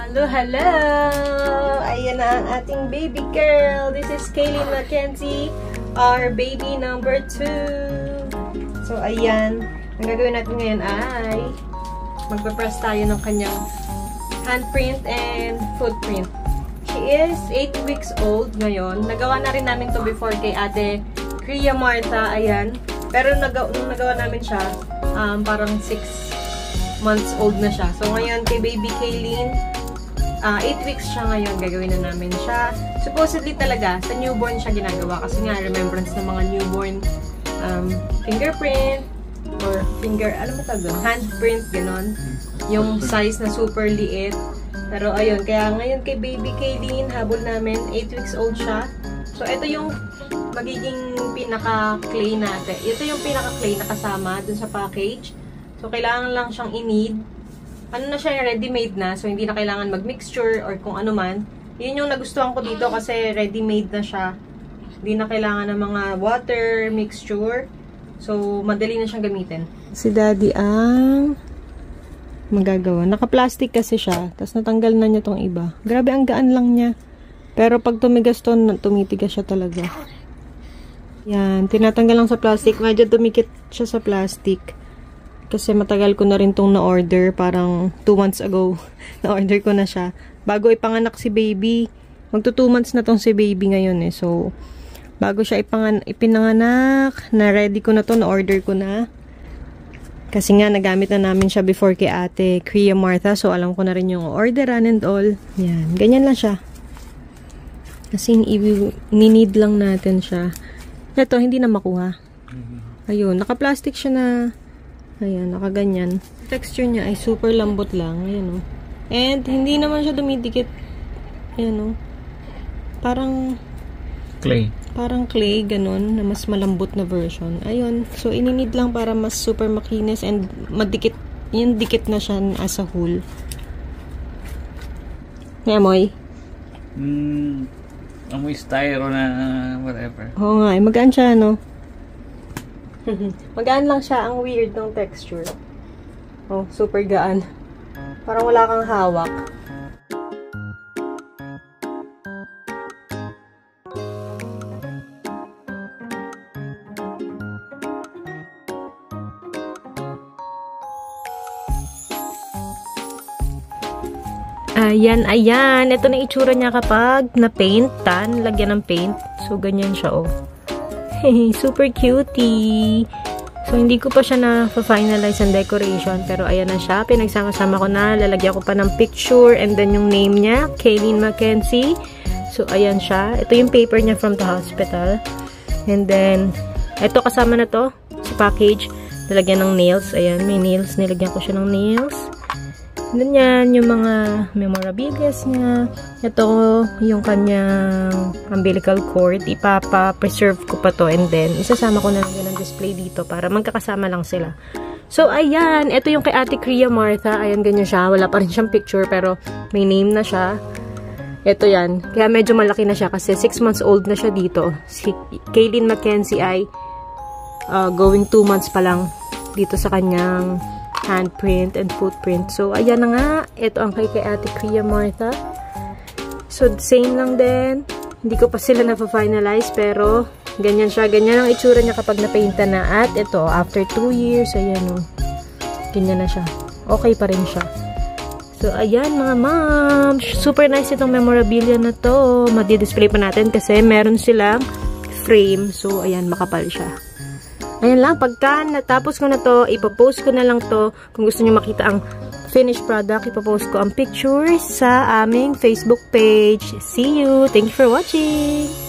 Hello, hello! Ayan na ang ating baby girl. This is Kaylin Mackenzie, our baby number 2. So, ayan. Ang gagawin natin ngayon ay magpapress tayo ng kanyang handprint and footprint. She is 8 weeks old ngayon. Nagawa na rin namin to before kay Ate Kriya Martha. Ayan. Pero nung nagawa namin siya, parang 6 months old na siya. So, ngayon kay baby Kaylin, 8 weeks siya ngayon, gagawin na namin siya. Supposedly talaga, sa newborn siya ginagawa kasi nga, remembrance ng mga newborn fingerprint or handprint, gano'n. Yung size na super liit. Pero ayun, kaya ngayon kay baby Kaylin, habol namin, 8 weeks old siya. So, ito yung magiging pinaka-clay natin. Ito yung pinaka-clay na kasama dun sa package. So, kailangan lang siyang i-knead. Ano na siya, ready-made na. So, hindi na kailangan mag-mixture or kung ano man. Yun yung nagustuhan ko dito kasi ready-made na siya. Hindi na kailangan ng mga water, mixture. So, madali na siyang gamitin. Si Daddy ang magagawa. Naka-plastic kasi siya. Tapos natanggal na niya tong iba. Grabe, ang gaan lang niya. Pero pag tumigas to, tumitigas siya talaga. Yan. Tinatanggal lang sa plastic. Medyo tumikit siya sa plastic. Kasi matagal ko na rin itong na-order. Parang 2 months ago. Na-order ko na siya. Bago ipanganak si baby. Magto 2 months na tong si baby ngayon eh. So, bago siya ipinanganak, na-ready ko na to, na-order ko na. Kasi nga, nagamit na namin siya before kay Ate Kriya Martha. So, alam ko na rin yung orderan and all. Yan. Ganyan lang siya. Kasi ni-need lang natin siya. Ito, hindi na makuha. Ayun. Naka-plastic siya na. Ayan, nakaganyan. Texture niya ay super lambot lang. Ayan, o. And, hindi naman siya dumidikit. Ayan, o. Parang clay. Parang clay, ganun, na mas malambot na version. Ayun. So, ininid lang para mas super makinis and madikit. Yung dikit na siya as a whole. Amoy? Amoy styro na whatever. Oo nga, magaan siya, no? Magaan lang siya. Ang weird ng texture. Oh, super gaan. Parang wala kang hawak. Ayan, ayan. Ito na itsura niya kapag na-paint, lagyan ng paint. So, ganyan siya, oh. Super cutie. So, hindi ko pa siya na-finalize ang decoration. Pero, ayan na siya. Pinagsama-sama ko na. Lalagyan ko pa ng picture. And then, yung name niya, Kaylin Mackenzie. So, ayan siya. Ito yung paper niya from the hospital. And then, ito kasama na to sa package. Lalagyan ng nails. Ayan, may nails. Nilagyan ko siya ng nails. Ganyan, yung mga memorabilias niya. Ito, yung kanyang umbilical cord. Ipapa-preserve ko pa to. And then, isasama ko na lang ng display dito para magkakasama lang sila. So, ayan. Ito yung kay Ate Kriya Martha. Ayan, ganyan siya. Wala pa rin siyang picture, pero may name na siya. Ito yan. Kaya medyo malaki na siya kasi 6 months old na siya dito. Si Kaylin Mackenzie ay going 2 months pa lang dito sa kanyang handprint and footprint. So, ayan na nga. Ito ang kay Ate Kriya Martha. So, same lang din. Hindi ko pa sila na-finalize, pero ganyan siya. Ganyan ang itsura niya kapag na-painta na. At ito, after 2 years, ayan o. Ganyan na siya. Okay pa rin siya. So, ayan mga ma'am. Super nice itong memorabilia na to. Madi-display pa natin kasi meron silang frame. So, ayan, makapal siya. Ayan lang, pagka natapos ko na to, ipopost ko na lang to. Kung gusto nyo makita ang finished product, ipopost ko ang pictures sa aming Facebook page. See you! Thank you for watching!